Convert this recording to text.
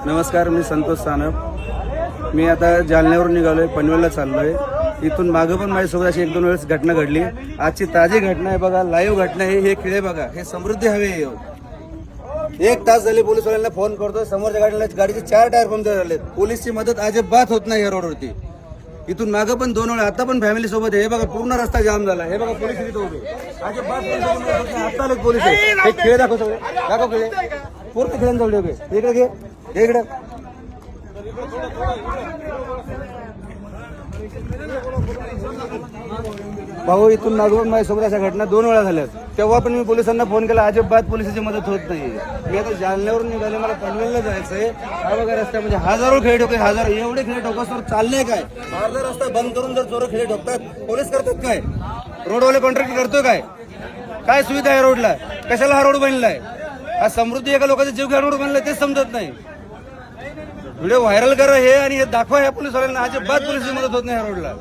नमस्कार, मी संतोष सानप. मी आता जालन्यावरून निघालोय, पनवेलला चाललोय. इथून मागं पण माझ्यासोबत अशी 1-2 वेळेस घटना घडली. आजची ताजी घटना आहे बघा, लाईव्ह घटना आहे. हे खिळे बघा, हे समृद्धी हवे. 1 तास झाले पोलिसवाल्यांना फोन करतोय. समोरच्या गाडीचे 4 टायर पंक्चर झालेत. पोलीसची मदत अजिबात होत नाही या रोडवरती. इथून मागं पण 2 वेळा, आता पण फॅमिली सोबत आहे. हे बघा, पूर्ण रस्ता जाम झाला. हे बघा, पोलीस इथे उभे. अजिबात आता आले पोलीस. हे खेळ दाखव, सगळे दाखव खेळ. पूर्ण खेळांजवळ उभे. इकडे घे, इकडे. भाऊ, इथून मागून माझ्यासोबत अशा घटना 2 वेळा झाल्यात. तेव्हा पण मी पोलिसांना फोन केला, अजिबात पोलिसांची मदत होत नाही. मी आता जालन्यावरून निघाले, मला पनवेलला जायचंय. हा बघा रस्त्यामध्ये हजारो खेळ ठोके, हजारो एवढे खेळ ठोकसवर चालले काय? अर्धा रस्ता बंद करून जर चोर खेळ ठोकतात, पोलीस करतात काय? रोडवाले कॉन्ट्रॅक्ट करतोय काय? काय सुविधा आहे रोडला? कशाला हा रोड बनलाय? हा समृद्धी एका लोकांचा जीव घ्या रोड बनलाय, तेच समजत नाही. व्हिडिओ व्हायरल करा हे आणि हे दाखवा ह्या पोलीसवाल्यांना. अजिबात पोलिसांची मदत होत नाही ह्या रोडला.